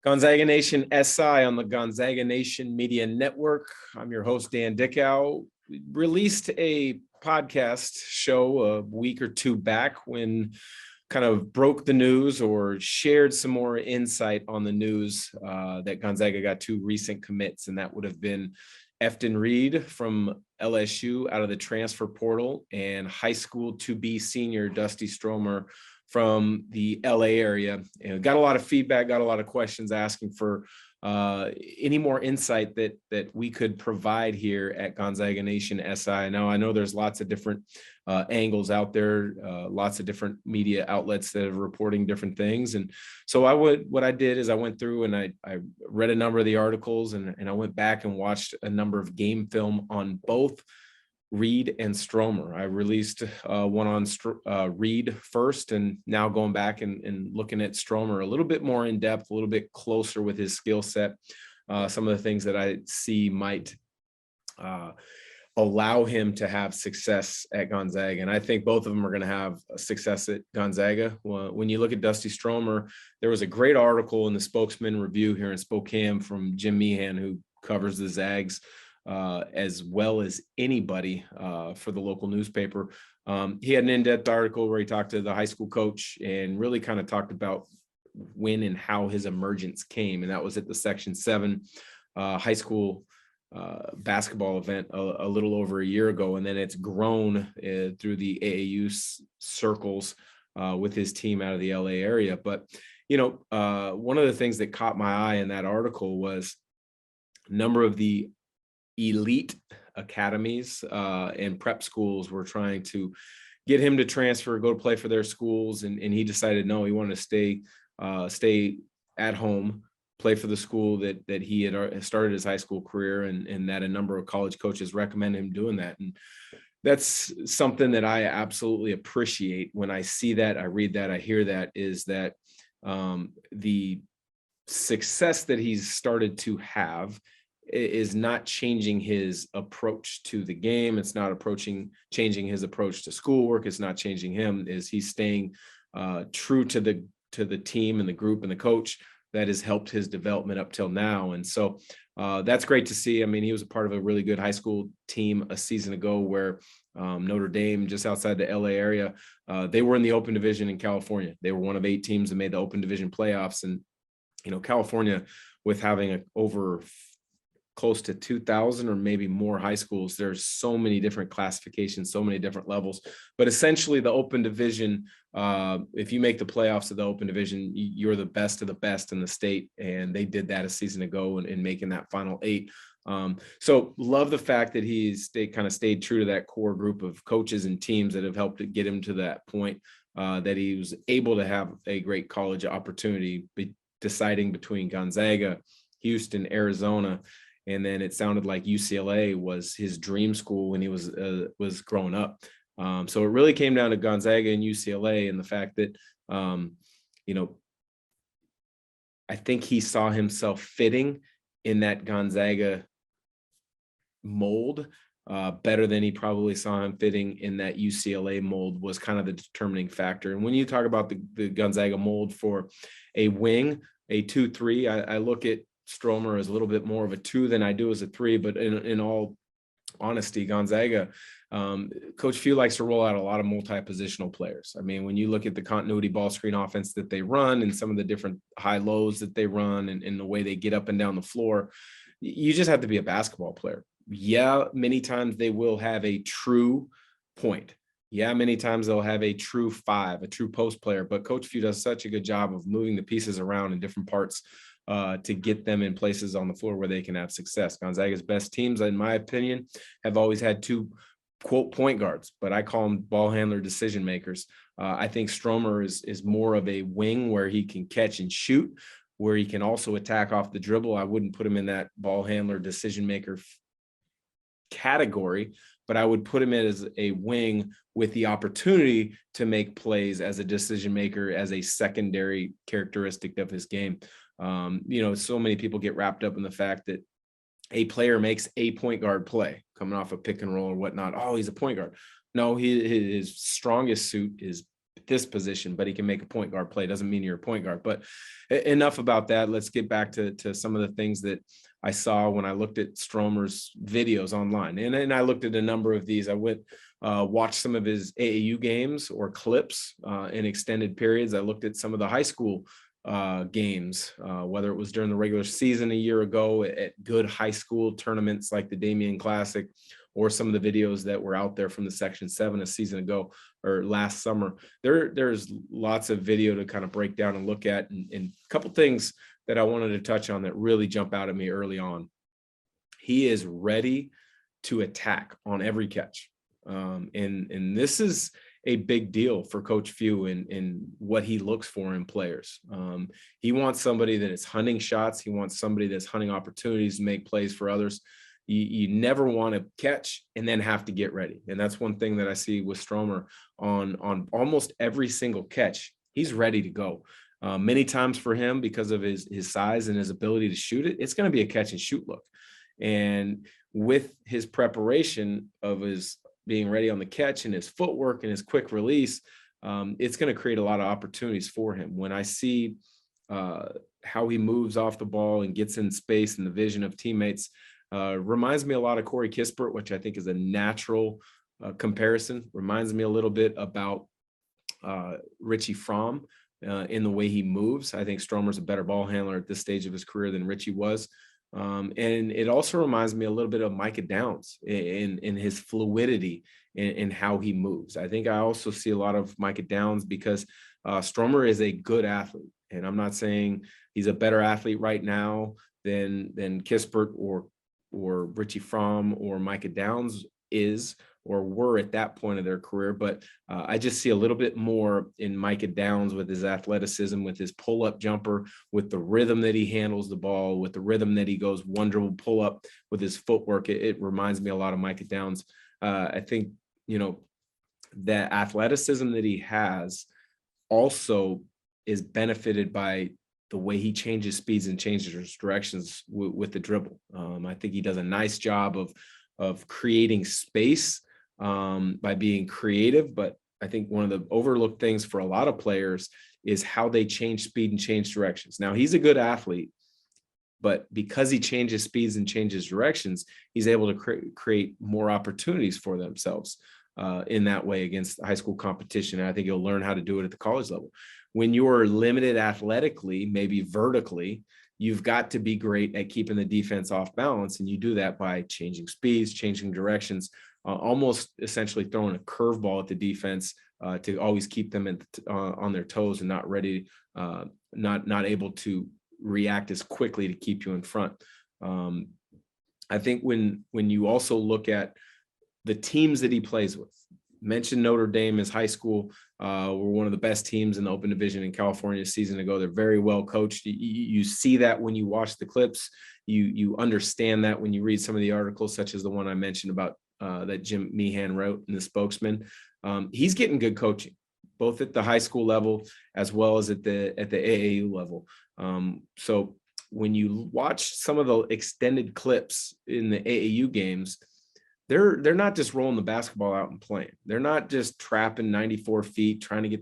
Gonzaga Nation SI on the Gonzaga Nation Media Network. I'm your host, Dan Dickau. We released a podcast show a week or two back when kind of broke the news or shared some more insight on the news that Gonzaga got two recent commits, and that would have been Efton Reed from LSU out of the transfer portal and high school to-be senior Dusty Stromer from the LA area. And got a lot of feedback, got a lot of questions asking for any more insight that we could provide here at Gonzaga Nation SI. Now, I know there's lots of different angles out there, lots of different media outlets that are reporting different things. And so what I did is I went through and I read a number of the articles and I went back and watched a number of game film on both Reed and Stromer. I released one on Reed first, and now going back and looking at Stromer a little bit more in depth, a little bit closer with his skill set. Some of the things that I see might allow him to have success at Gonzaga. And I think both of them are going to have success at Gonzaga. When you look at Dusty Stromer, there was a great article in the Spokesman Review here in Spokane from Jim Meehan, who covers the Zags as well as anybody for the local newspaper. He had an in-depth article where he talked to the high school coach and really kind of talked about when and how his emergence came. And that was at the Section 7 high school basketball event a little over a year ago. And then it's grown through the AAU circles with his team out of the LA area. But, you know, one of the things that caught my eye in that article was a number of the elite academies and prep schools were trying to get him to transfer, go to play for their schools. And he decided, no, he wanted to stay at home, play for the school that he had started his high school career, and that a number of college coaches recommend him doing that. And that's something that I absolutely appreciate when I see that, I read that, I hear that, is that the success that he's started to have is not changing his approach to the game. It's not changing his approach to schoolwork. It's not changing him. Is he's staying true to the team and the group and the coach that has helped his development up till now. And so that's great to see. I mean, he was a part of a really good high school team a season ago where Notre Dame, just outside the LA area, they were in the open division in California. They were one of 8 teams that made the open division playoffs. And, you know, California, with having over close to 2,000 or maybe more high schools, there's so many different classifications, so many different levels. But essentially the open division, if you make the playoffs of the open division, you're the best of the best in the state. And they did that a season ago in making that final 8. So love the fact that he's stayed true to that core group of coaches and teams that have helped to get him to that point, that he was able to have a great college opportunity, deciding between Gonzaga, Houston, Arizona. And then it sounded like UCLA was his dream school when he was growing up. So it really came down to Gonzaga and UCLA, and the fact that, you know, I think he saw himself fitting in that Gonzaga mold better than he probably saw him fitting in that UCLA mold, was kind of the determining factor. And when you talk about the Gonzaga mold for a wing, a 2-3, I look at Stromer as a little bit more of a 2 than I do as a 3, but in all honesty, Gonzaga, Coach Few likes to roll out a lot of multi-positional players. I mean, when you look at the continuity ball screen offense that they run and some of the different high lows that they run and the way they get up and down the floor, you just have to be a basketball player. Yeah, many times they will have a true point. Yeah, many times they'll have a true 5, a true post player, but Coach Few does such a good job of moving the pieces around in different parts to get them in places on the floor where they can have success. Gonzaga's best teams, in my opinion, have always had 2, quote, point guards, but I call them ball handler decision makers. I think Stromer is more of a wing where he can catch and shoot, where he can also attack off the dribble. I wouldn't put him in that ball handler decision maker category, but I would put him in as a wing with the opportunity to make plays as a decision maker, as a secondary characteristic of his game. You know, so many people get wrapped up in the fact that a player makes a point guard play coming off a pick and roll or whatnot. Oh, he's a point guard. No, his strongest suit is this position, but he can make a point guard play. Doesn't mean you're a point guard. But enough about that. Let's get back to some of the things that I saw when I looked at Stromer's videos online. And I looked at a number of these. I went watched some of his AAU games or clips in extended periods. I looked at some of the high school games, whether it was during the regular season a year ago at good high school tournaments like the Damien Classic, or some of the videos that were out there from the Section 7 a season ago or last summer. There's lots of video to kind of break down and look at, and a couple things that I wanted to touch on that really jump out at me early on. He is ready to attack on every catch. And this is a big deal for Coach Few in what he looks for in players. He wants somebody that is hunting shots. He wants somebody that's hunting opportunities to make plays for others. You never want to catch and then have to get ready. And that's one thing that I see with Stromer on almost every single catch. He's ready to go. Many times for him, because of his size and his ability to shoot it, it's going to be a catch and shoot look. And with his preparation of his being ready on the catch and his footwork and his quick release, it's going to create a lot of opportunities for him. When I see how he moves off the ball and gets in space and the vision of teammates, reminds me a lot of Corey Kispert, which I think is a natural comparison. Reminds me a little bit about Richie Fromm in the way he moves. I think Stromer's a better ball handler at this stage of his career than Richie was. And it also reminds me a little bit of Micah Downs in his fluidity in how he moves. I think I also see a lot of Micah Downs because Stromer is a good athlete. And I'm not saying he's a better athlete right now than Kispert or Richie Fromm or Micah Downs is or were at that point of their career. But I just see a little bit more in Micah Downs with his athleticism, with his pull-up jumper, with the rhythm that he handles the ball, with the rhythm that he goes one dribble pull-up with his footwork. It reminds me a lot of Micah Downs. I think, that athleticism that he has also is benefited by the way he changes speeds and changes his directions with the dribble. I think he does a nice job of creating space by being creative. But I think one of the overlooked things for a lot of players is how they change speed and change directions. Now, he's a good athlete, but because he changes speeds and changes directions, he's able to create more opportunities for themselves in that way against high school competition. And I think he'll learn how to do it at the college level. When you're limited athletically, maybe vertically, you've got to be great at keeping the defense off balance. And you do that by changing speeds, changing directions, almost essentially throwing a curveball at the defense to always keep them on their toes and not ready, not able to react as quickly to keep you in front. I think when you also look at the teams that he plays with, mentioned Notre Dame as high school, were one of the best teams in the open division in California a season ago. They're very well coached. You see that when you watch the clips. You understand that when you read some of the articles, such as the one I mentioned about that Jim Meehan wrote in the Spokesman. He's getting good coaching, both at the high school level as well as at the AAU level. So when you watch some of the extended clips in the AAU games, they're not just rolling the basketball out and playing. They're not just trapping 94 feet, trying to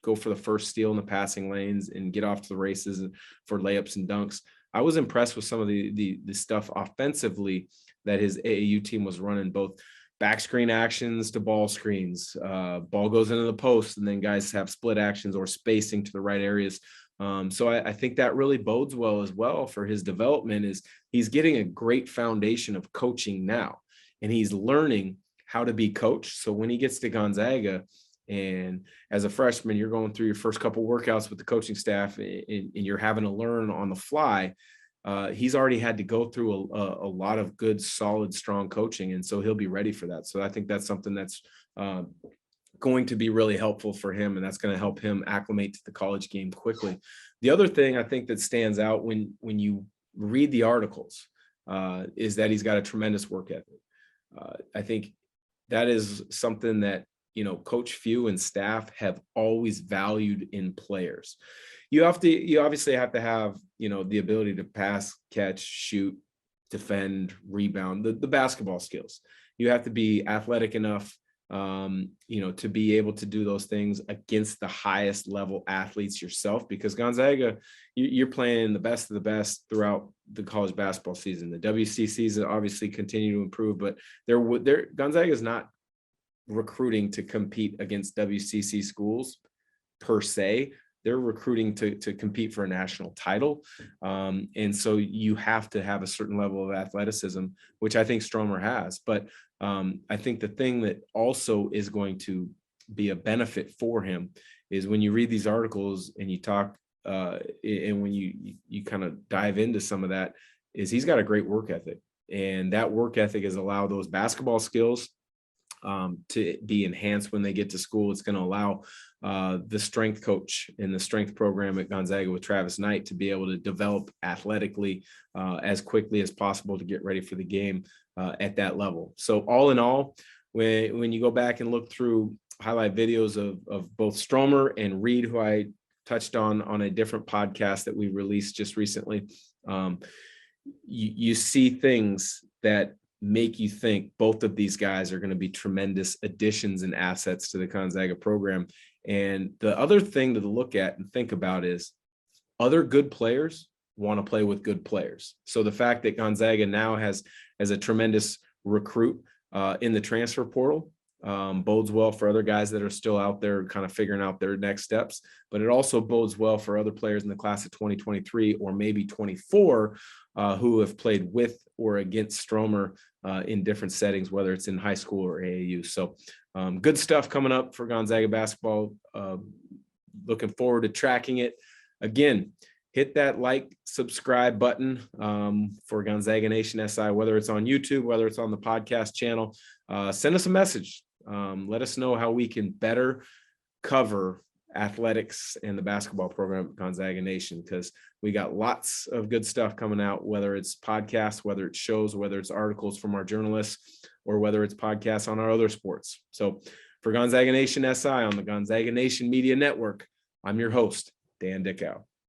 go for the first steal in the passing lanes and get off to the races for layups and dunks. I was impressed with some of the stuff offensively that his AAU team was running, both back screen actions to ball screens. Ball goes into the post, and then guys have split actions or spacing to the right areas. So I think that really bodes well as well for his development. Is he's getting a great foundation of coaching now. And he's learning how to be coached. So when he gets to Gonzaga, and as a freshman, you're going through your first couple workouts with the coaching staff and you're having to learn on the fly, he's already had to go through a lot of good, solid, strong coaching. And so he'll be ready for that. So I think that's something that's going to be really helpful for him. And that's going to help him acclimate to the college game quickly. The other thing I think that stands out when you read the articles is that he's got a tremendous work ethic. I think that is something that, Coach Few and staff have always valued in players. You obviously have to have, the ability to pass, catch, shoot, defend, rebound, the basketball skills. You have to be athletic enough to be able to do those things against the highest level athletes yourself, because Gonzaga, you're playing the best of the best throughout the college basketball season. The WCCs obviously continue to improve, but Gonzaga is not recruiting to compete against WCC schools per se. They're recruiting to compete for a national title. And so you have to have a certain level of athleticism, which I think Stromer has. But I think the thing that also is going to be a benefit for him is when you read these articles and you talk, and when you kind of dive into some of that, is he's got a great work ethic. And that work ethic has allowed those basketball skills to be enhanced when they get to school. It's going to allow the strength coach in the strength program at Gonzaga with Travis Knight to be able to develop athletically as quickly as possible to get ready for the game at that level. So all in all, when you go back and look through highlight videos of both Stromer and Reed, who I touched on a different podcast that we released just recently, you see things that make you think both of these guys are going to be tremendous additions and assets to the Gonzaga program. And the other thing to look at and think about is other good players want to play with good players. So the fact that Gonzaga now has a tremendous recruit in the transfer portal bodes well for other guys that are still out there kind of figuring out their next steps, but it also bodes well for other players in the class of 2023 or maybe 24 who have played with or against Stromer in different settings, whether it's in high school or AAU. So good stuff coming up for Gonzaga basketball. Looking forward to tracking it. Again, hit that like, subscribe button for Gonzaga Nation SI, whether it's on YouTube, whether it's on the podcast channel. Send us a message. Let us know how we can better cover athletics and the basketball program at Gonzaga Nation, because we got lots of good stuff coming out, whether it's podcasts, whether it's shows, whether it's articles from our journalists, or whether it's podcasts on our other sports. So for Gonzaga Nation SI on the Gonzaga Nation Media Network, I'm your host, Dan Dickau.